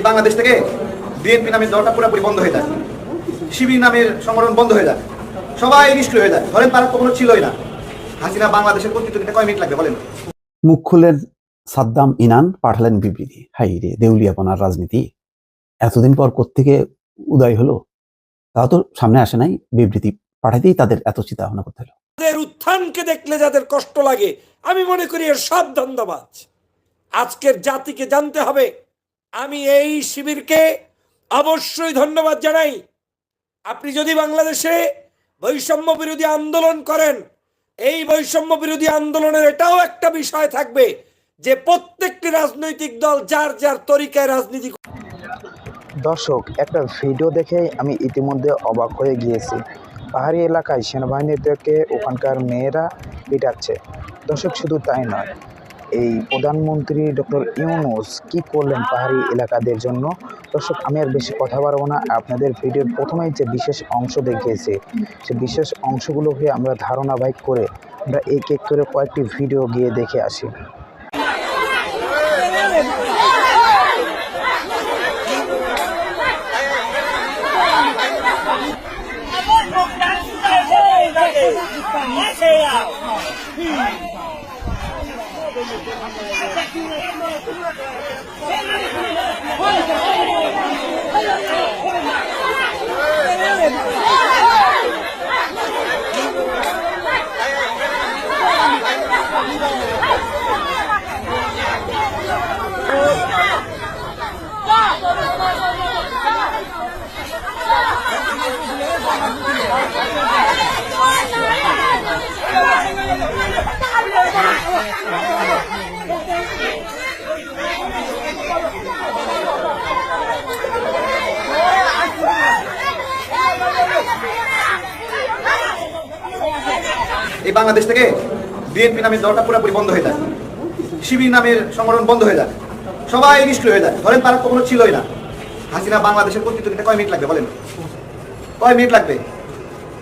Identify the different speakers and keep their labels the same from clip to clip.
Speaker 1: বাংলাদেশ থেকে বিএনপি নামের দলটা পুরোপুরি বন্ধ হয়ে যায়, শিবির নামের সংগঠন বন্ধ হয়ে যায়, সবাই নিষ্ক্রিয় হয়ে যায়। ধরেন তারা কখনো ছিলই না। হাসিনা বাংলাদেশের কর্তৃত্ব নিতে কয় মিনিট লাগবে বলেন?
Speaker 2: মুখ খুললেন সাদ্দাম, ইনান পাঠালেন বিবৃতি। হাই রে, দেউলিয়াপনার রাজনীতি এতদিন পর কোত্থেকে উদয় হলো? তাও তো সামনে আসে নাই, বিবৃতি পাঠাতেই তাদের এত চিন্তা ভাবনা করতে হলো।
Speaker 3: তাদের উত্থানকে দেখলে যাদের কষ্ট লাগে, আমি মনে করি এর সব ধান্দাবাজ। আজকের জাতিকে জানতে হবে, আমি এই শিবিরকে অবশ্যই ধন্যবাদ জানাই। আপনি যদি বাংলাদেশে বৈষম্য বিরোধী আন্দোলন করেন, এই বৈষম্য বিরোধী আন্দোলনের এটাও একটা বিষয় থাকবে যে প্রত্যেকটি রাজনৈতিক দল যার যার তরিকায় রাজনীতি।
Speaker 4: দর্শক, একটা ভিডিও দেখে আমি ইতিমধ্যে অবাক হয়ে গিয়েছি। পাহাড়ি এলাকায় সেনাবাহিনীদেরকে ওখানকার মেয়েরা পিটাচ্ছে। দর্শক, শুধু তাই নয়, এই প্রধানমন্ত্রী ডক্টর ইউনূস কি করলেন পাহাড়ি এলাকাদের জন্য। দর্শক, আমি আর বেশি কথা বাড়াবো না। আপনাদের ভিডিওর প্রথমেই যে বিশেষ অংশ দেখিয়েছি, সে বিশেষ অংশগুলোকে আমরা ধারণাবাহিক করে আমরা এক এক করে কয়েকটি ভিডিও গিয়ে দেখে আসি।
Speaker 1: এই বাংলাদেশ থেকে বিএনপি নামের দলটা পুরোপুরি বন্ধ হয়ে যায়, শিবির নামের সংগঠন বন্ধ হয়ে যায়, সবাই নিষ্ক্রিয় হয়ে যায়। ধরেন তারা কখনো ছিলই না। হাসিনা বাংলাদেশের কর্তৃত্ব নিতে কয় মিনিট লাগবে বলেন? কয় মিনিট লাগবে?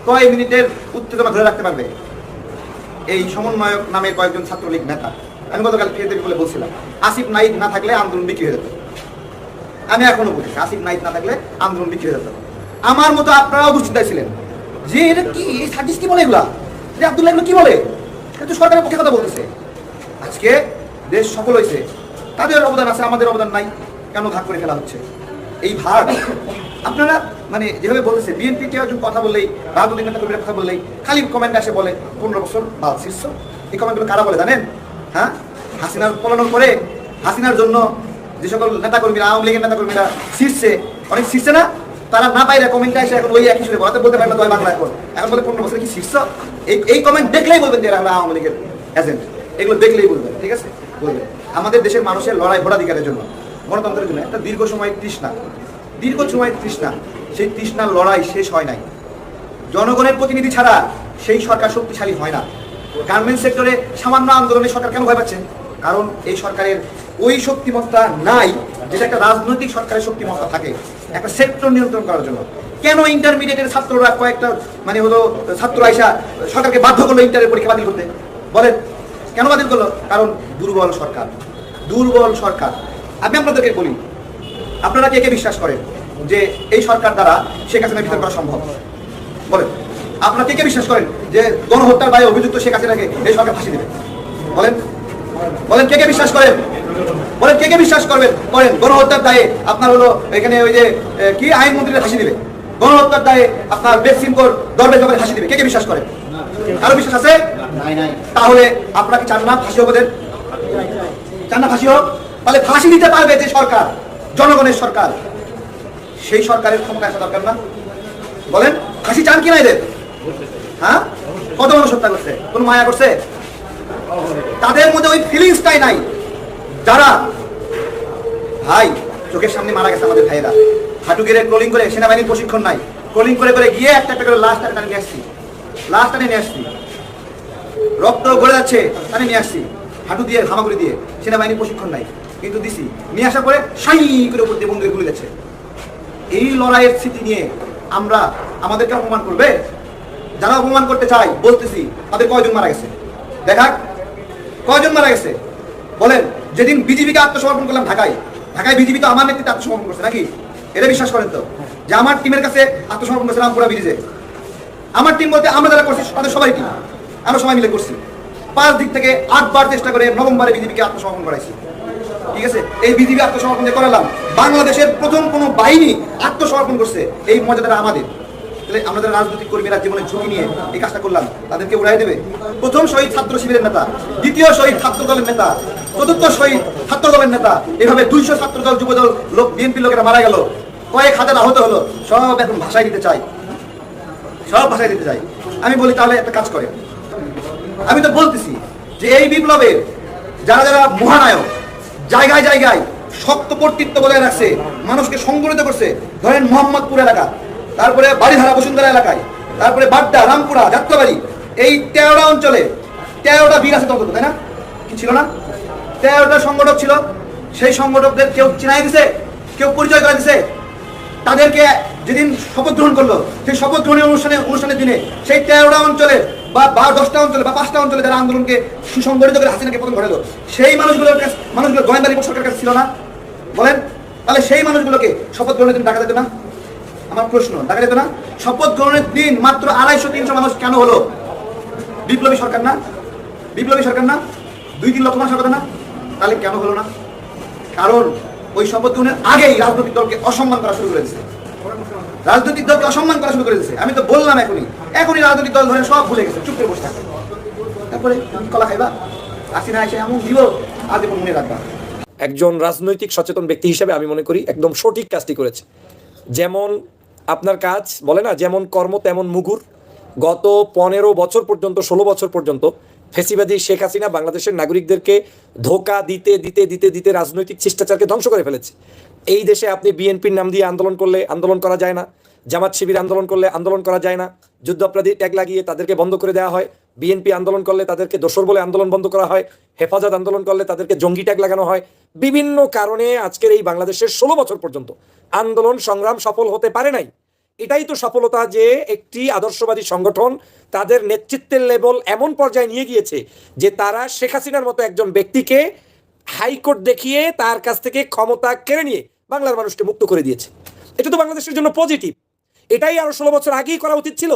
Speaker 1: কয় মিনিটের উত্তেজনা ধরে রাখতে পারবে এই সমন্বয়ক নামের কয়েকজন ছাত্রলীগ নেতা? আমি গতকাল ফেসবুকে বলে বলছিলাম, আসিফ নাইক না থাকলে আন্দোলন বিক্রি হয়ে যেত। আমি এখনো বলছি, আসিফ নাইক না থাকলে আন্দোলন বিক্রি হয়ে যেত। আমার মতো আপনারাও দুশ্চিন্তায় ছিলেন যে এটা কি, সার্জিস কি বলে, এগুলা আব্দুল্লাহ এগুলো কি বলে, কিন্তু সরকারের পক্ষে কথা বলতেছে। আজকে দেশ সফল হয়েছে, তাদের অবদান আছে, আমাদের অবদান নাই, কেন ভাগ করে ফেলা হচ্ছে? এই ভাগ আপনারা মানে যেভাবে বলতেছে, বিএনপি কেউ একজন কথা বললেই, রাজনৈতিক নেতা কর্মীরা কথা বললেই খালি কমেন্ট আসে বলে 15 বছর বাদ শীর্ষ। এই কমেন্টগুলো কারা বলে জানেন? হ্যাঁ, হাসিনার পলানোর পরে হাসিনার জন্য যে সকল নেতা কর্মীরা, আওয়ামী লীগের নেতা কর্মীরা শীর্ষে, অনেক শীর্ষে না, তারা না পাইলে কমেন্টে আসে এখন ওই একই সুরে বলতে পারে না, দয় বাংলা এখন বলে 15 বছর কি শীর্ষ। এই কমেন্ট দেখলেই বলবেন যে এরা আওয়ামী লীগের এজেন্ট। এগুলো দেখলেই বলবেন, ঠিক আছে, বলবেন। আমাদের দেশের মানুষের লড়াই ভোটাধিকারের জন্য, গণতন্ত্রের জন্য একটা দীর্ঘ সময় তৃষ্ণা, সেই তৃষ্ণার লড়াই শেষ হয় নাই। জনগণের প্রতিনিধি ছাড়া সেই সরকার শক্তিশালী হয় না। গার্মেন্টস সেক্টরে সামান্য আন্দোলনে সরকার কেন ভয় পাচ্ছেন? কারণ এই সরকারের ওই শক্তিমত্তা নাই যেটা একটা রাজনৈতিক সরকারের শক্তিমত্তা থাকে একটা সেক্টর নিয়ন্ত্রণ করার জন্য। কেন ইন্টারমিডিয়েটের ছাত্ররা কয়েকটা মানে হলো ছাত্র আইসা সরকারকে বাধ্য করলো ইন্টারের পরীক্ষা বাতিল করতে? বলেন কেন বাতিল করলো? কারণ দুর্বল সরকার। আমি আপনাদেরকে বলি, আপনারা কে কে বিশ্বাস করেন যে এই সরকার দ্বারা শেখ হাসিনা বিচার করা সম্ভব? বলেন, আপনারা কে কে বিশ্বাস করেন যে গণহত্যার দায়ে অভিযুক্ত শেখ হাসিনাকে এই সরকার ফাঁসি দেবে? বলেন কে কে বিশ্বাস করেন? বলেন কে কে বিশ্বাস করেন গণহত্যার দায়ে আপনার হলো এখানে ওই যে কি আইনমন্ত্রীরা ফাঁসি দিবে, গণহত্যার দায়ে আপনার বেসিমকোর দরবেশ ব্যাপারে ফাঁসি দিবে? কে কে বিশ্বাস করেন? কারো বিশ্বাস আছে? তাহলে আপনাকে চান না ফাঁসি হোক? ওদের চান না ফাঁসি হোক? তাহলে ফাঁসি দিতে পারবে যে সরকার, জনগণের সরকার, সেই সরকারের ক্ষমতা আসা দরকার না? বলেন ফাঁসি চান কিনা এদের? হ্যাঁ, কত মানুষ হত্যা করছে, কোন মায়া করছে? তাদের মধ্যে ওই ফিলিংসটাই নাই। যারা ভাই চোখের সামনে মারা গেছে আমাদের ভাইয়েরা, হাঁটু গেড়ে ক্রলিং করে, সেনাবাহিনীর প্রশিক্ষণ নাই, ক্রলিং করে গিয়ে একটা করে লাশ টানে নিয়ে আসছি, রক্ত গড়ে যাচ্ছে, টানে নিয়ে আসছি, হাঁটু দিয়ে হামাগুড়ি দিয়ে, সেনাবাহিনীর প্রশিক্ষণ নাই, কিন্তু দিছি, নিয়ে আসার পরে সাই করে উপর দিয়ে বন্দুকে গুলি যাচ্ছে। এই লড়াইয়ের স্মৃতি নিয়ে আমরা আমাদেরকে অপমান করবে? যারা অপমান করতে চাই বলতেছি, তাদের কয়জন মারা গেছে দেখাক, কয়জন মারা গেছে বলেন। যেদিন বিজিবিকে আত্মসমর্পণ করলাম ঢাকায়, ঢাকায় বিজেপি তো আমার নেতৃত্বে আত্মসমর্পণ করছে নাকি? এটা বিশ্বাস করেন তো যে আমার টিমের কাছে আত্মসমর্পণ করছে রামপুরা ব্রিজে? আমার টিম বলতে আমরা যারা করছি তাদের সবাই টিম, আমরা সবাই মিলে করছি। 5 দিক থেকে 8 বার চেষ্টা করে নভেম্বরে বিজেপিকে আত্মসমর্পণ করাইছি। ঠিক আছে, এই বিজেপি আত্মসমর্পণ যে করালাম, বাংলাদেশের প্রথম কোনো বাহিনী আত্মসমর্পণ করছে, এই মর্যাদাটা আমাদের। তাহলে আমরা যারা রাজনৈতিক কর্মীরা জীবনের ঝুঁকি নিয়ে এই কাজটা করলাম, তাদেরকে উড়াই দেবে? প্রথম শহীদ ছাত্র শিবিরের নেতা, দ্বিতীয় শহীদ ছাত্র দলের নেতা, চতুর্থ শহীদ ছাত্র দলের নেতা, এভাবে 200 ছাত্র দল যুব দল লোক বিএনপির লোকেরা মারা গেল, কয়েক হাজার আহত হলো, সব এখন ভাষায় দিতে চাই, সব ভাষায় দিতে চাই। আমি বলি তাহলে একটা কাজ করে, আমি তো বলতেছি যে এই বিপ্লবের যারা যারা মহানায়ক, জায়গায় জায়গায় শক্ত কর্তৃত্ব বজায় রাখছে, মানুষকে সংগঠিত করছে, ধরেন মোহাম্মদপুর এলাকা, তারপরে বাড়িধারা বসুন্ধরা এলাকায়, তারপরে বাড্ডা, রামপুরা, যাত্রাবাড়ি, এই 13টা অঞ্চলে 13টা বীর আছে তত, তাই না? কি ছিল না? 13টা সংগঠক ছিল। সেই সংগঠকদের কেউ চিনাই দিছে, কেউ পরিচয় করে দিছে। তাদেরকে যেদিন শপথ গ্রহণ করলো, সেই শপথ গ্রহণের অনুষ্ঠানের দিনে সেই 13টা অঞ্চলে বা 10টা অঞ্চলে বা 5টা অঞ্চলে যারা আন্দোলনকে সুসংগঠিত করে হাসিনাকে পতন ঘটালো, সেই মানুষগুলো গোয়েন্দা রিপোর্ট সরকারের কাছে ছিল না? বলেন, তাহলে সেই মানুষগুলোকে শপথ গ্রহণের দিন ডাকা যেত না? আমার প্রশ্ন, ডাকা যেত না? শপথ গ্রহণের দিন মাত্র 250-300 মানুষ কেন হলো? বিপ্লবী সরকার না? বিপ্লবী সরকার না? 2-3 লক্ষ মানুষ সরকার না? তাহলে কেন হলো না? কারণ ওই শপথ গ্রহণের আগেই রাজনৈতিক দলকে অসম্মান করা শুরু করে দিচ্ছে। রাজনৈতিক দলকে অসম্মান করা শুরু করে দিচ্ছে। আমি তো বললাম এখনই রাজনৈতিক দল ধরে সব ভুলে গেছে, চুপ করে বসে থাকে। তারপরে তুমি কলা খাইবা, আসিনা এসে এমন দিব, আজ এখন মনে রাখবা।
Speaker 3: একজন রাজনৈতিক সচেতন ব্যক্তি হিসেবে আমি মনে করি একদম সঠিক কাজটি করেছে। যেমন আপনার কাজ বলে না, যেমন কর্ম তেমন মুগুর। গত 15 বছর পর্যন্ত, 16 বছর পর্যন্ত ফেসিবাদী শেখ হাসিনা বাংলাদেশের নাগরিকদেরকে ধোঁকা দিতে দিতে দিতে দিতে রাজনৈতিক শিষ্টাচারকে ধ্বংস করে ফেলেছে। এই দেশে আপনি বিএনপির নাম দিয়ে আন্দোলন করলে আন্দোলন করা যায় না, জামাত শিবির আন্দোলন করলে আন্দোলন করা যায় না, যুদ্ধাপরাধী ট্যাগ লাগিয়ে তাদেরকে বন্ধ করে দেওয়া হয়, বিএনপি আন্দোলন করলে তাদেরকে দোসর বলে আন্দোলন বন্ধ করা হয়, হেফাজত আন্দোলন করলে তাদেরকে জঙ্গি ট্যাগ লাগানো হয়। বিভিন্ন কারণে আজকের এই বাংলাদেশের 16 বছর পর্যন্ত আন্দোলন সংগ্রাম সফল হতে পারে নাই। এটাই তো সফলতা, যে একটি আদর্শবাদী সংগঠন তাদের নেতৃত্বের লেভেল এমন পর্যায়ে নিয়ে গিয়েছে যে তারা শেখ হাসিনার মতো একজন ব্যক্তিকে হাইকোর্ট দেখিয়ে তার কাছ থেকে ক্ষমতা কেড়ে নিয়ে বাংলার মানুষকে মুক্ত করে দিয়েছে। এটা তো বাংলাদেশের জন্য পজিটিভ। এটাই আরো 16 বছর আগেই করা উচিত ছিল।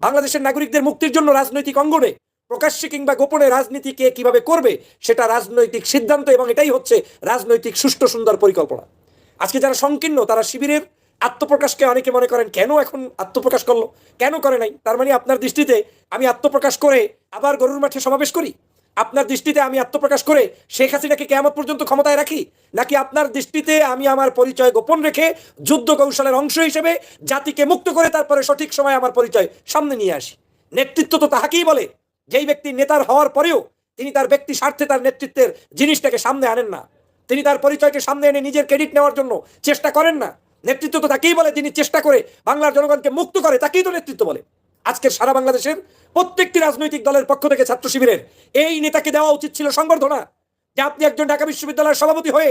Speaker 3: বাংলাদেশের নাগরিকদের মুক্তির জন্য রাজনৈতিক অঙ্গনে প্রকাশ্যে কিংবা গোপনে রাজনীতিকে কিভাবে করবে সেটা রাজনৈতিক সিদ্ধান্ত, এবং এটাই হচ্ছে রাজনৈতিক সুষ্ঠু সুন্দর পরিকল্পনা। আজকে যারা সংকীর্ণ, তারা শিবিরের আত্মপ্রকাশকে অনেকে মনে করেন কেন এখন আত্মপ্রকাশ করলো, কেন করে নাই? তার মানে আপনার দৃষ্টিতে আমি আত্মপ্রকাশ করে আবার গরুর মাঠে সমাবেশ করি? আপনার দৃষ্টিতে আমি আত্মপ্রকাশ করে শেখ হাসিনাকে কিয়ামত পর্যন্ত ক্ষমতায় রাখি? নাকি আপনার দৃষ্টিতে আমি আমার পরিচয় গোপন রেখে যুদ্ধ কৌশলের অংশ হিসেবে জাতিকে মুক্ত করে তারপরে সঠিক সময় আমার পরিচয় সামনে নিয়ে আসি? নেতৃত্ব তো তাহাকেই বলে যেই ব্যক্তি নেতার হওয়ার পরেও তিনি তার ব্যক্তি স্বার্থে তার নেতৃত্বের জিনিসটাকে সামনে আনেন না, তিনি তার পরিচয়কে সামনে এনে নিজের ক্রেডিট নেওয়ার জন্য চেষ্টা করেন না। নেতৃত্ব তো তাকেই বলে যিনি চেষ্টা করে বাংলার জনগণকে মুক্ত করে, তাকেই তো নেতৃত্ব বলে। আজকের সারা বাংলাদেশের প্রত্যেকটি রাজনৈতিক দলের পক্ষ থেকে ছাত্র শিবিরের এই নেতাকে দেওয়া উচিত ছিল সংবর্ধনা, যে আপনি একজন ঢাকা বিশ্ববিদ্যালয়ের সভাপতি হয়ে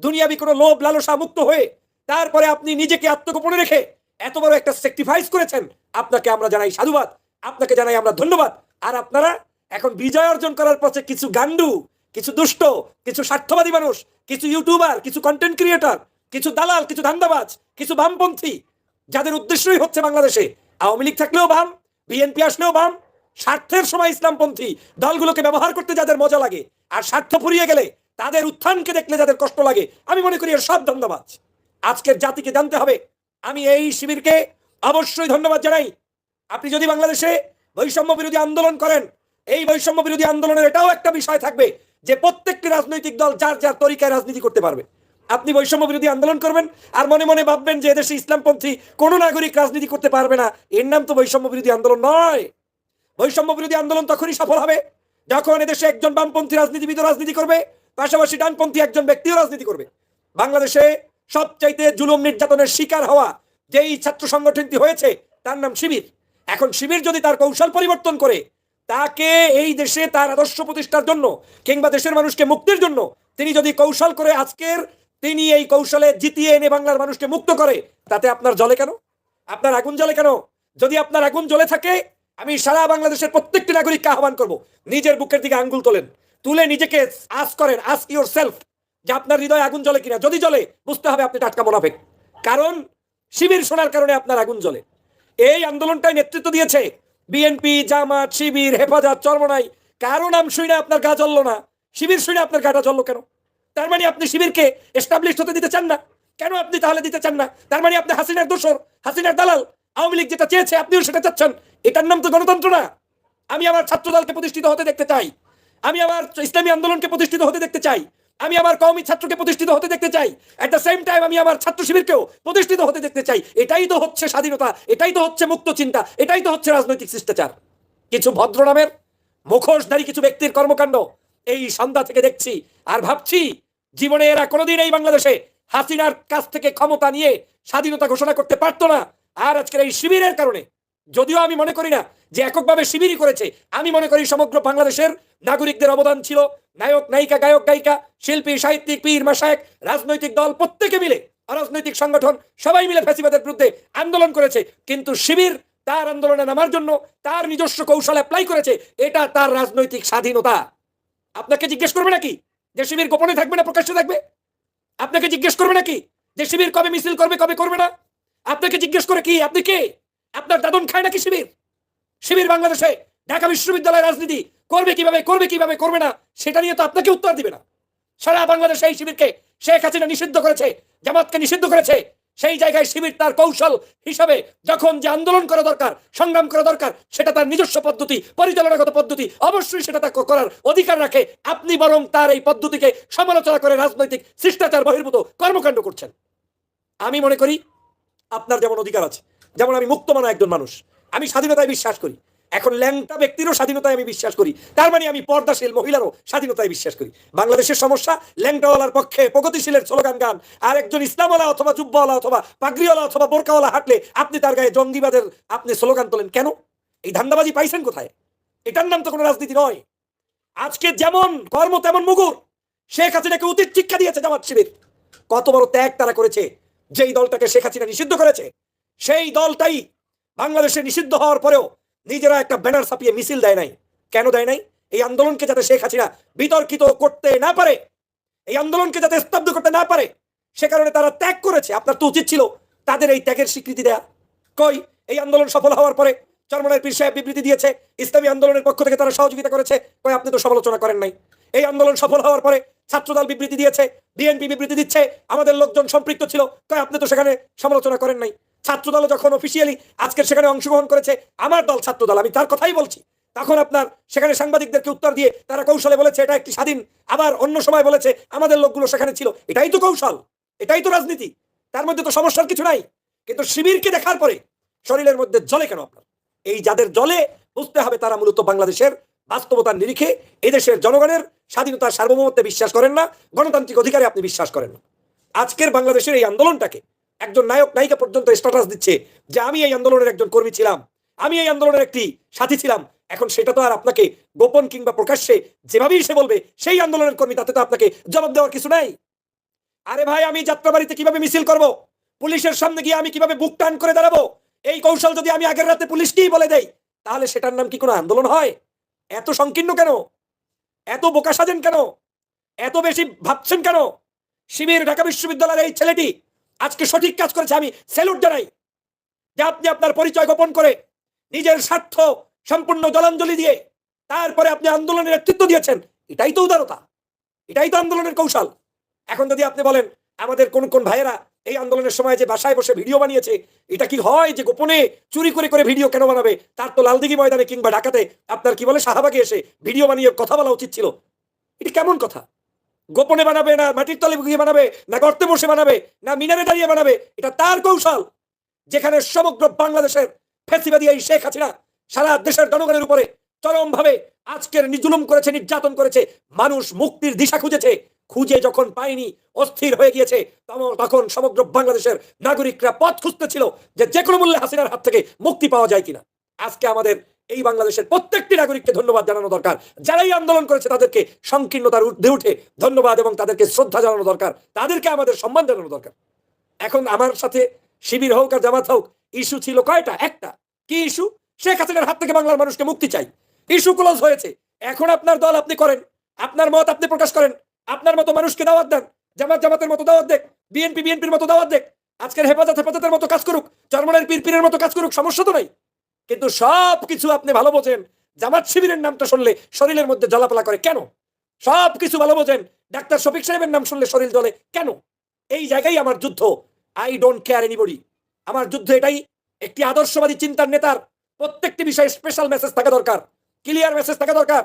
Speaker 3: দুনিয়াবি কোনো লোভ লালসা মুক্ত হয়ে তারপরে আপনি নিজেকে আত্মগোপনে রেখে এত বড় একটা স্যাক্রিফাইস করেছেন। আপনাকে আমরা জানাই সাধুবাদ, আপনাকে জানাই আমরা ধন্যবাদ। আর আপনারা এখন বিজয় অর্জন করার পথে কিছু গান্ডু, কিছু দুষ্ট, কিছু স্বার্থবাদী মানুষ, কিছু ইউটিউবার, কিছু কন্টেন্ট ক্রিয়েটর, কিছু দালাল, কিছু ধান্দাবাজ, কিছু বামপন্থী, যাদের উদ্দেশ্যই হচ্ছে বাংলাদেশে আওয়ামী লীগ থাকলেও বাম, বিএনপি আসলেও বাম, স্বার্থের সময় ইসলামপন্থী দলগুলোকে ব্যবহার করতে যাদের মজা লাগে, আর স্বার্থ ফুরিয়ে গেলে তাদের উত্থানকে দেখলে যাদের কষ্ট লাগে, আমি মনে করি এর সব ধান্দাবাজ। আজকের জাতিকে জানতে হবে, আমি এই শিবিরকে অবশ্যই ধন্যবাদ জানাই। আপনি যদি বাংলাদেশে বৈষম্য বিরোধী আন্দোলন করেন, এই বৈষম্য বিরোধী আন্দোলনের এটাও একটা বিষয় থাকবে যে প্রত্যেকটি রাজনৈতিক দল যার যার তরিকায় রাজনীতি করতে পারবে। আপনি বৈষম্য বিরোধী আন্দোলন করবেন আর মনে মনে ভাববেন যে এদেশে ইসলামপন্থী কোন নাগরিক রাজনীতি করতে পারবে না, এর নাম তো বৈষম্য বিরোধী আন্দোলন নয়। বৈষম্য বিরোধী আন্দোলন তখনই সফল হবে যখন এদেশে একজন বামপন্থী রাজনীতিবিদ রাজনীতি করবে, পাশাপাশি ডানপন্থী একজন ব্যক্তিও রাজনীতি করবে। বাংলাদেশে সবচাইতে জুলুম নির্যাতনের শিকার হওয়া যেই ছাত্র সংগঠনটি হয়েছে তার নাম শিবির। এখন শিবির যদি তার কৌশল পরিবর্তন করে তাকে এই দেশে তার আদর্শ প্রতিষ্ঠার জন্য কিংবা দেশের মানুষকে মুক্তির জন্য তিনি যদি কৌশল করে আজকের তিনি এই কৌশলে জিতিয়ে এনে বাংলার মানুষকে মুক্ত করে, তাতে আপনার জ্বলে কেন? আপনার আগুন জ্বলে কেন? যদি আপনার আগুন জ্বলে থাকে, আমি সারা বাংলাদেশের প্রত্যেকটি নাগরিককে আহ্বান করব, নিজের বুকের দিকে আঙ্গুল তোলেন, তুলে নিজেকে আস্ক করেন, আস্ক ইউর সেলফ, যে আপনার হৃদয়ে আগুন জ্বলে কিনা। যদি জ্বলে বুঝতে হবে আপনি টাটকা মুনাফিক, কারণ শিবির শোনার কারণে আপনার আগুন জ্বলে। এই আন্দোলনটাই নেতৃত্ব দিয়েছে বিএনপি, জামাত, শিবির, হেফাজত, চরমনাই। কারো নাম শুনে আপনার গা জ্বললো না, শিবির শুনে আপনার গাটা জ্বললো কেন? তার মানে আপনি শিবিরকে এস্টাবলিশ হতে দিতে চান না। কেন আপনি তাহলে দিতে চান না? তার মানে আপনি হাসিনার দোসর, হাসিনার দালাল। আওয়ামী লীগ যেটা চেয়েছে আপনিও সেটা চাচ্ছেন। এটার নাম তো গণতন্ত্র না। আমি আমার ছাত্র দলকে প্রতিষ্ঠিত হতে দেখতে চাই, আমি আমার ইসলামী আন্দোলনকে প্রতিষ্ঠিত হতে দেখতে চাই, আমি আমার কওমি ছাত্রকে প্রতিষ্ঠিত হতে দেখতে চাই। এট দ্য সেম টাইম আমি আমার ছাত্র শিবিরকেও প্রতিষ্ঠিত হতে দেখতে চাই। এটাই তো হচ্ছে স্বাধীনতা, এটাই তো হচ্ছে মুক্ত চিন্তা, এটাই তো হচ্ছে রাজনৈতিক শিষ্টাচার। কিছু ভদ্র নামের মুখোশধারী কিছু ব্যক্তির কর্মকাণ্ড এই সন্ধ্যা থেকে দেখছি, আর ভাবছি জীবনে এরা কোনোদিন এই বাংলাদেশে হাসিনার কাছ থেকে ক্ষমতা নিয়ে স্বাধীনতা ঘোষণা করতে পারতো না। আর আজকের এই শিবিরের কারণে, যদিও আমি মনে করি না যে এককভাবে শিবিরই করেছে, আমি মনে করি সমগ্র বাংলাদেশের নাগরিকদের অবদান ছিল। নায়ক নায়িকা, গায়ক গায়িকা, শিল্পী সাহিত্যিক, পীর মাশায়েখ, রাজনৈতিক দল প্রত্যেকে মিলে, অরাজনৈতিক সংগঠন সবাই মিলে ফ্যাসিবাদের বিরুদ্ধে আন্দোলন করেছে। কিন্তু শিবির তার আন্দোলনে নামার জন্য তার নিজস্ব কৌশল অ্যাপ্লাই করেছে। এটা তার রাজনৈতিক স্বাধীনতা। আপনাকে জিজ্ঞেস করবে নাকি যে শিবির গোপনে থাকবে না প্রকাশ্যে থাকবে? আপনাকে জিজ্ঞেস করবে নাকি যে শিবির কবে মিছিল করবে কবে করবে না? আপনাকে জিজ্ঞেস করে কি আপনি কে? আপনার দাদন খায় নাকি শিবির? শিবির বাংলাদেশে ঢাকা বিশ্ববিদ্যালয়ের রাজনীতি করবে কিভাবে, করবে কিভাবে, করবে না, সেটা নিয়ে তো আপনাকে উত্তর দিবে না। সারা বাংলাদেশে এই শিবিরকে শেখ হাসিনা নিষিদ্ধ করেছে, জামাতকে নিষিদ্ধ করেছে। সেই জায়গায় শিবির তার কৌশল হিসাবে যখন যে আন্দোলন করা দরকার, সংগ্রাম করা দরকার, সেটা তার নিজস্ব পদ্ধতি, পরিচালনাগত পদ্ধতি, অবশ্যই সেটা তার করার অধিকার রাখে। আপনি বরং তার এই পদ্ধতিকে সমালোচনা করে রাজনৈতিক শিষ্টাচার বহির্ভূত কর্মকাণ্ড করছেন। আমি মনে করি আপনার যেমন অধিকার আছে, যেমন আমি মুক্তমানা একজন মানুষ, আমি স্বাধীনতায় বিশ্বাস করি। এখন ল্যাংটা ব্যক্তিরও স্বাধীনতায় আমি বিশ্বাস করি, তার মানে আমি পর্দাশীল মহিলারও স্বাধীনতায় বিশ্বাস করি। বাংলাদেশের সমস্যা ল্যাংটাওয়ালার পক্ষে প্রগতিশীলের স্লোগান গান, আর একজন ইসলামওয়ালা অথবা জুব্বাওয়ালা অথবা পাগড়িওয়ালা অথবা বোরকাওয়ালা হাঁটলে আপনি তার গায়ে জঙ্গিবাদের আপনি স্লোগান তোলেন কেন? এই ধান্দাবাজি পাইছেন কোথায়? এটার নাম তো কোনো রাজনীতি নয়। আজকে যেমন কর্ম তেমন মুগুর। শেখ হাসিনাকে উচিত শিক্ষা দিয়েছে জামাত শিবির। কত বড় ত্যাগ তারা করেছে। যেই দলটাকে শেখ হাসিনা নিষিদ্ধ করেছে, সেই দলটাই বাংলাদেশে নিষিদ্ধ হওয়ার পরেও নিজেরা একটা ব্যানার ছাপিয়ে মিছিল দেয় নাই। কেন দেয় নাই? এই আন্দোলনকে যাতে শেখ হাসিনা বিতর্কিত করতে না পারে, এই আন্দোলনকে যাতে স্তব্ধ করতে না পারে, সে কারণে তারা ত্যাগ করেছে। আপনার তো উচিত ছিল তাদের এই ত্যাগের স্বীকৃতি দেয়া। কই? এই আন্দোলন সফল হওয়ার পরে চরমনাই পীর সাহেব বিবৃতি দিয়েছে, ইসলামী আন্দোলনের পক্ষ থেকে তারা সহযোগিতা করেছে। কই? আপনি তো সমালোচনা করেন নাই। এই আন্দোলন সফল হওয়ার পরে ছাত্রদল বিবৃতি দিয়েছে, বিএনপি বিবৃতি দিচ্ছে, আমাদের লোকজন সম্পৃক্ত ছিল। কই? আপনি তো সেখানে সমালোচনা করেন নাই। ছাত্রদল যখন অফিসিয়ালি আজকের সেখানে অংশগ্রহণ করেছে, আমার দল ছাত্রদল, আমি তার কথাই বলছি, তখন আপনার সেখানে সাংবাদিকদেরকে উত্তর দিয়ে তারা কৌশলে বলেছে এটা একটি স্বাধীন, আবার অন্য সময় বলেছে আমাদের লোকগুলো সেখানে ছিল। এটাই তো কৌশল, এটাই তো রাজনীতি, তার মধ্যে তো সমস্যার কিছু নাই। কিন্তু শিবিরকে দেখার পরে শরীরের মধ্যে জ্বলে কেন আপনার? এই যাদের জ্বলে বুঝতে হবে তারা মূলত বাংলাদেশের বাস্তবতার নিরিখে এদেশের জনগণের স্বাধীনতার সার্বভৌমত্বে বিশ্বাস করেন না, গণতান্ত্রিক অধিকারে আপনি বিশ্বাস করেন না। আজকের বাংলাদেশের এই আন্দোলনটাকে একজন নায়ক নায়িকা পর্যন্ত স্ট্যাটাস দিচ্ছে যে আমি এই আন্দোলনের একজন কর্মী ছিলাম, আমি এই আন্দোলনের একটি সাথী ছিলাম। এখন সেটা তো আর আপনাকে গোপন কিংবা প্রকাশ্যে যেভাবেই সে বলবে সেই আন্দোলনের কর্মী, তাতে তো আপনাকে জবাব দেওয়ার কিছু নাই। আরে ভাই, আমি যাত্রাবাড়িতে কিভাবে মিছিল করব, পুলিশের সামনে গিয়ে আমি কিভাবে বুক টান করে দাঁড়াবো, এই কৌশল যদি আমি আগের রাতে পুলিশকেই বলে দেই, তাহলে সেটার নাম কি কোনো আন্দোলন হয়? এত সংকীর্ণ কেন? এত বোকা সাজেন কেন? এত বেশি ভাবছেন কেন? শিবির ঢাকা বিশ্ববিদ্যালয়ের এই ছেলেটি আজকে সঠিক কাজ করেছে, আমি স্যালুট জানাই। যে আপনি আপনার পরিচয় গোপন করে নিজের স্বার্থ সম্পূর্ণ জলাঞ্জলি দিয়ে তারপরে আপনি আন্দোলনের নেতৃত্ব দিয়েছেন, এটাই তো উদারতা, এটাই তো আন্দোলনের কৌশল। এখন যদি আপনি বলেন আমাদের কোন কোন ভাইয়েরা এই আন্দোলনের সময় যে বাসায় বসে ভিডিও বানিয়েছে, এটা কি হয় যে গোপনে চুরি করে করে ভিডিও কেন বানাবে? তার তো লালদিঘি ময়দানে কিংবা ঢাকাতে আপনার কি বলে শাহবাগে এসে ভিডিও বানিয়ে কথা বলা উচিত ছিল। এটা কেমন কথা? গোপনে বানাবে না মাটির তলে গিয়ে বানাবে, না গর্তে বসে বানাবে, না মিনারে দাঁড়িয়ে বানাবে, এটা তার কৌশল। যেখানে সমগ্র বাংলাদেশের ফ্যাসিবাদী এই শেখ হাসিনা সারা দেশের জনগণের উপরে চরমভাবে আজকের জুলুম করেছে, নির্যাতন করেছে, মানুষ মুক্তির দিশা খুঁজেছে, খুঁজে যখন পায়নি, অস্থির হয়ে গিয়েছে, তখন সমগ্র বাংলাদেশের নাগরিকরা পথ খুঁজতেছিল যে কোনো মূল্যে হাসিনার হাত থেকে মুক্তি পাওয়া যায় কিনা। আজকে আমাদের এই বাংলাদেশের প্রত্যেকটি নাগরিককে ধন্যবাদ জানানো দরকার। যারাই আন্দোলন করেছে তাদেরকে সংকীর্ণতার ঊর্ধ্বে উঠে ধন্যবাদ এবং তাদেরকে শ্রদ্ধা জানানো দরকার, তাদেরকে আমাদের সম্মান জানানো দরকার। এখন আমার সাথে শিবির হোক আর জামাত হোক, ইস্যু ছিল কয়টা? একটা। কি ইস্যু? শেখ হাসিনার হাত থেকে বাংলার মানুষকে মুক্তি চাই। ইস্যু ক্লোজ হয়েছে। এখন আপনার দল আপনি করেন, আপনার মত আপনি প্রকাশ করেন, আপনার মতো মানুষকে দাওয়াত দেন, জামাতের মতো দাওয়াত দেখ, বিএনপির মতো দাওয়াত দেখ, আজকের হেফাজতের মতো কাজ করুক, চরমনের পীরের মতো কাজ করুক, সমস্যা তো নাই। কিন্তু সব কিছু আপনি ভালো বোঝেন, জামাত শিবিরের নামটা শুনলে শরীরের মধ্যে জ্বালাপোলা করে কেন? সব কিছু ভালো বোঝেন, ডাক্তার শফিক সাহেবের নাম শুনলে শরীর জ্বলে কেন? এই জায়গায় আমার যুদ্ধ। I don't care anybody. আমার যুদ্ধ এটাই, একটি আদর্শবাদী চিন্তার নেতার প্রত্যেকটি বিষয়ে স্পেশাল মেসেজ থাকা দরকার, ক্লিয়ার মেসেজ থাকা দরকার।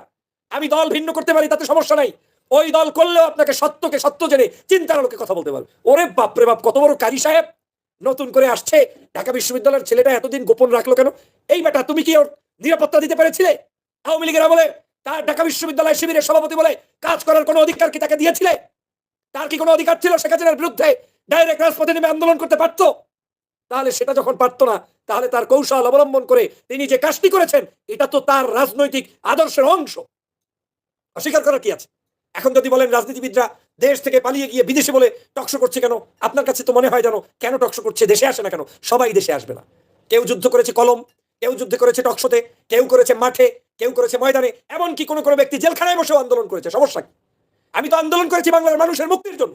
Speaker 3: আমি দল ভিন্ন করতে পারি, তাতে সমস্যা নাই। ওই দল করলেও আপনাকে সত্যকে সত্য জেনে চিন্তার আলোকে কথা বলতে পারবে। ওরে বাপরে বাপ, কত বড় কারি সাহেব নতুন করে আসছে। ঢাকা বিশ্ববিদ্যালয়ের ছেলেটা এতদিন গোপন রাখলো কেন? এই বেটা, তুমি কি ওর নিরাপত্তা দিতে পেরেছিলে? আওয়ামী লীগের আমলে তার ঢাকা বিশ্ববিদ্যালয় শিবিরের সভাপতি বলে কাজ করার কোনো অধিকার কি তাকে দিয়েছিলে? তার কি কোনো অধিকার ছিল শেখ হাসিনার বিরুদ্ধে ডাইরেক্ট রাজপথে নেমে আন্দোলন করতে পারতো? তাহলে সেটা যখন পারতো না, তাহলে তার কৌশল অবলম্বন করে তিনি যে কাজটি করেছেন, এটা তো তার রাজনৈতিক আদর্শের অংশ। অস্বীকার করার কি আছে? এখন যদি বলেন রাজনীতিবিদরা দেশ থেকে পালিয়ে গিয়ে বিদেশে বলে টকশো করছে কেন, আপনার কাছে তো মনে হয় জানো কেন টকশো করছে? দেশে আসে না কেন? সবাই দেশে আসবে না। কেউ যুদ্ধ করেছে কলম, কেউ যুদ্ধ করেছে টকশোতে, কেউ করেছে মাঠে, কেউ করেছে ময়দানে, এমনকি কোনো কোনো ব্যক্তি জেলখানায় বসেও আন্দোলন করেছে। সমস্যা কি? আমি তো আন্দোলন করেছি বাংলার মানুষের মুক্তির জন্য।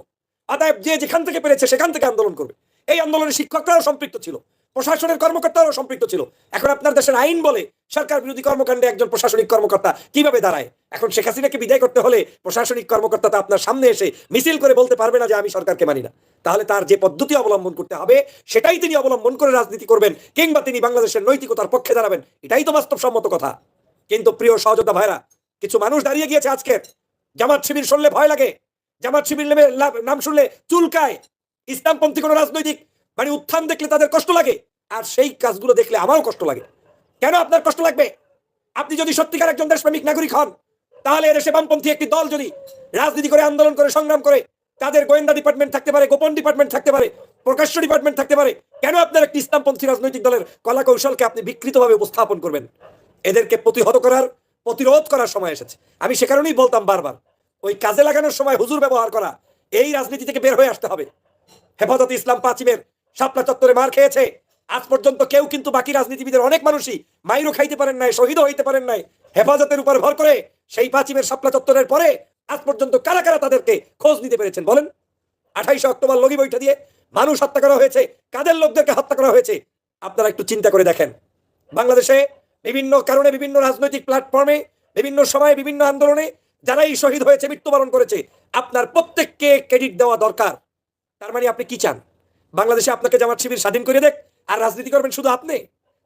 Speaker 3: অতএব যে যেখান থেকে পেরেছে সেখান থেকে আন্দোলন করবে। এই আন্দোলনে শিক্ষকরাও সম্পৃক্ত ছিল, প্রশাসনের কর্মকর্তারাও সম্পৃক্ত ছিল। এখন আপনার দেশের আইন বলে সরকার বিরোধী কর্মকাণ্ডে একজন প্রশাসনিক কর্মকর্তা কিভাবে দাঁড়ায়? এখন শেখ হাসিনাকে বিদায় করতে হলে প্রশাসনিক কর্মকর্তা তো আপনার সামনে এসে মিছিল করে বলতে পারবে না যে আমি সরকারকে মানি না। তাহলে তার যে পদ্ধতি অবলম্বন করতে হবে সেটাই তিনি অবলম্বন করে রাজনীতি করবেন, কিংবা তিনি বাংলাদেশের নৈতিকতার পক্ষে দাঁড়াবেন। এটাই তো বাস্তবসম্মত কথা। কিন্তু প্রিয় সহযোদ্ধা ভাইরা, কিছু মানুষ দাঁড়িয়ে গিয়েছে আজকে, জামাত শিবির শুনলে ভয় লাগে, জামাত শিবির নাম শুনলে চুলকায়, ইসলামপন্থী কোন রাজনৈতিক উত্থান দেখলে তাদের কষ্ট লাগে। আর সেই কাজগুলো দেখলে আমারও কষ্ট লাগে। কেন আপনার কষ্ট লাগবে? আপনি যদি সত্যিকার একজন দেশপ্রেমিক নাগরিক হন, তাহলে এদেশে বামপন্থী একটি দল যদি রাজনীতি করে, আন্দোলন করে, সংগ্রাম করে, তাদের গোয়েন্দা ডিপার্টমেন্ট থাকতে পারে, গোপন ডিপার্টমেন্ট থাকতে পারে, প্রকাশ্য ডিপার্টমেন্ট থাকতে পারে, কেন আপনার একটি ইসলামপন্থী রাজনৈতিক দলের কলা কৌশলকে আপনি বিকৃতভাবে উপস্থাপন করবেন? এদেরকে প্রতিহত করার, প্রতিরোধ করার সময় এসেছে। আমি সে কারণেই বলতাম বারবার, ওই কাজে লাগানোর সময় হুজুর ব্যবহার করা, এই রাজনীতি থেকে বের হয়ে আসতে হবে। হেফাজতে ইসলাম পাঁচিমের শাপলা চত্বরে মার খেয়েছে। আজ পর্যন্ত কেউ কিন্তু বাকি রাজনীতিবিদের অনেক মানুষই মাইরও খাইতে পারেন নাই, শহীদও হইতে পারেন নাই। হেফাজতের উপর ভর করে সেই পাঁচিমের শাপলা চত্বরের পরে আজ পর্যন্ত কারা কারা তাদেরকে খোঁজ নিতে পেরেছেন বলেন? 28 অক্টোবর লগি বৈঠা দিয়ে মানুষ হত্যা করা হয়েছে, কাদের লোকদেরকে হত্যা করা হয়েছে আপনারা একটু চিন্তা করে দেখেন। বাংলাদেশে বিভিন্ন কারণে, বিভিন্ন রাজনৈতিক প্ল্যাটফর্মে, বিভিন্ন সময়ে, বিভিন্ন আন্দোলনে যারাই শহীদ হয়েছে, মৃত্যুবরণ করেছে, আপনার প্রত্যেককে ক্রেডিট দেওয়া দরকার। তার মানে আপনি কি চান? বাংলাদেশে আপনাকে জামাত শিবির স্বাধীন করে দেখ আর রাজনীতি করবেন শুধু আপনি?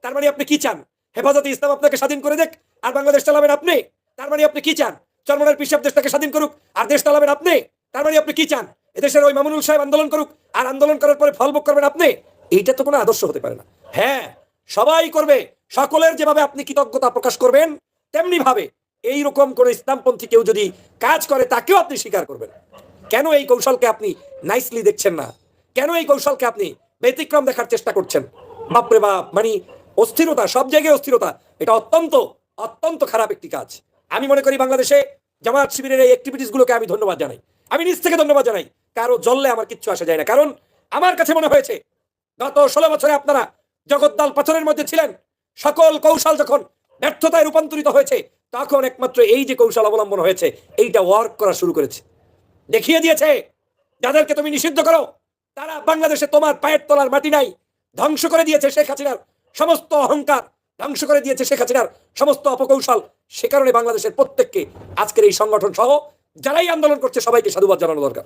Speaker 3: তার মানে আপনি কি চান? হেফাজতে ইসলাম আপনাকে স্বাধীন করে দেখ আর বাংলাদেশ চালাবেন আপনি? তার মানে আপনি কি চান? চরমনের পিসাব দেশটাকে স্বাধীন করুক আর দেশ চালাবেন আপনি? তার মানে আপনি কি চান? এদেশের ওই মামুনুল সাহেব আন্দোলন করুক আর আন্দোলন করার পরে ফল ভোগ করবেন আপনি? এইটা তো কোনো আদর্শ হতে পারে না। হ্যাঁ, সবাই করবে, সকলের যেভাবে আপনি কৃতজ্ঞতা প্রকাশ করবেন তেমনি ভাবে এইরকম কোন ইসলামপন্থী কেউ যদি কাজ করে তাকেও আপনি স্বীকার করবেন। কেন এই কৌশলকে আপনি নাইসলি দেখছেন না? কেন এই কৌশলকে আপনি ব্যতিক্রম দেখার চেষ্টা করছেন? বাপরে বাপ, অস্থিরতা, সব জায়গায় অস্থিরতা। এটা অত্যন্ত অত্যন্ত খারাপ একটি কাজ। আমি মনে করি বাংলাদেশে জামাত শিবিরের এই অ্যাক্টিভিটিস গুলোকে আমি ধন্যবাদ জানাই, আমি নিজ থেকে ধন্যবাদ জানাই। কারো জ্বললে আমার কিচ্ছু আসা যায় না, কারণ আমার কাছে মনে হয়েছে গত 16 বছরে আপনারা জগদ্দল পাথরের মধ্যে ছিলেন। সকল কৌশল যখন ব্যর্থতায় রূপান্তরিত হয়েছে, তখন একমাত্র এই যে কৌশল অবলম্বন হয়েছে এইটা ওয়ার্ক করা শুরু করেছে, দেখিয়ে দিয়েছে যাদেরকে তুমি নিষিদ্ধ করো তারা বাংলাদেশে তোমার পায়ের তলার মাটি নাই। ধ্বংস করে দিয়েছে শেখ হাসিনার সমস্ত অহংকার, ধ্বংস করে দিয়েছে শেখ হাসিনার সমস্ত অপকৌশল। সে কারণে বাংলাদেশের প্রত্যেককে আজকের এই সংগঠন সহ যারাই আন্দোলন করছে সবাইকে সাধুবাদ জানানো দরকার।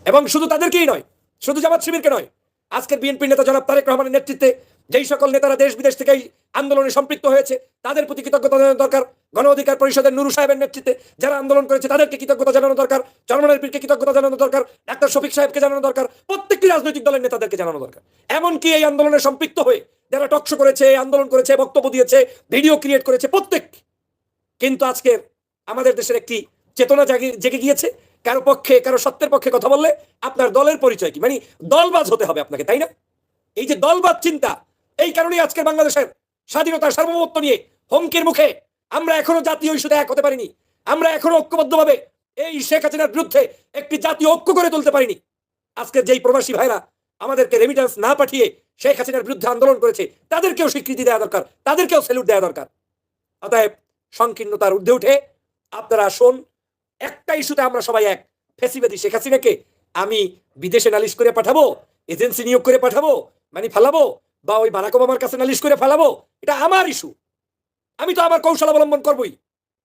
Speaker 3: এবং শুধু তাদেরকেই নয়, শুধু জামাত শিবিরকে নয়, আজকের বিএনপির নেতা জনাব তারেক রহমানের নেতৃত্বে যেই সকল নেতারা দেশ বিদেশ থেকে এই আন্দোলনে সম্পৃক্ত হয়েছে তাদের প্রতি কৃতজ্ঞতা জানানো দরকার। গণ অধিকার পরিষদের নুরু সাহেবের নেতৃত্বে যারা আন্দোলন করেছে তাদেরকে কৃতজ্ঞতা জানানো দরকার। চরমনের পীরকে কৃতজ্ঞতা জানানো দরকার, ডাক্তার শফিক সাহেবকে জানানো দরকার, প্রত্যেকটি রাজনৈতিক দলের নেতাদেরকে জানানো দরকার। এমনকি এই আন্দোলনে সম্পৃক্ত হয়ে যারা টকশো করেছে, আন্দোলন করেছে, বক্তব্য দিয়েছে, ভিডিও ক্রিয়েট করেছে, প্রত্যেক। কিন্তু আজকে আমাদের দেশের একটি চেতনা জেগে গিয়েছে, কারো পক্ষে, কারো সত্যের পক্ষে কথা বললে আপনার দলের পরিচয় কি, দলবাজ হতে হবে আপনাকে, তাই না? এই যে দলবাদ চিন্তা, এই কারণেই আজকের বাংলাদেশের স্বাধীনতার সার্বভৌমত্ব নিয়ে হুমকির মুখে আমরা এখনো জাতীয় ইস্যুতে এক হতে পারিনি। আমরা এখনো ঐক্যবদ্ধভাবে এই শেখ হাসিনার বিরুদ্ধে একটি জাতীয় ঐক্য করে তুলতে পারিনি। আজকের যেই প্রবাসী ভাইরা আমাদেরকে রেমিটেন্স না পাঠিয়ে শেখ হাসিনার বিরুদ্ধে আন্দোলন করেছে তাদেরকেও স্বীকৃতি দেওয়া দরকার, তাদেরকেও স্যালুট দেওয়া দরকার। অতএব সংকীর্ণতার ঊর্ধ্বে উঠে আপনারা আসুন, একটা ইস্যুতে আমরা সবাই এক, ফেসিবাদী শেখ হাসিনাকে আমি বিদেশে নালিশ করে পাঠাবো, এজেন্সি নিয়োগ করে পাঠাবো, মানে ফেলাবো, বা ওই বারাক ওবামার কাছে নালিশ করে ফেলাবো, এটা আমার ইস্যু। আমি তো আমার কৌশল অবলম্বন করবই।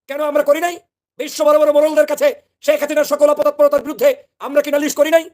Speaker 3: কেন আমরা করি নাই? বিশ্ব বড় বড় মোড়লদের কাছে শেখ হাসিনার সকল অপতৎপরতার বিরুদ্ধে আমরা কি নালিশ করি নাই?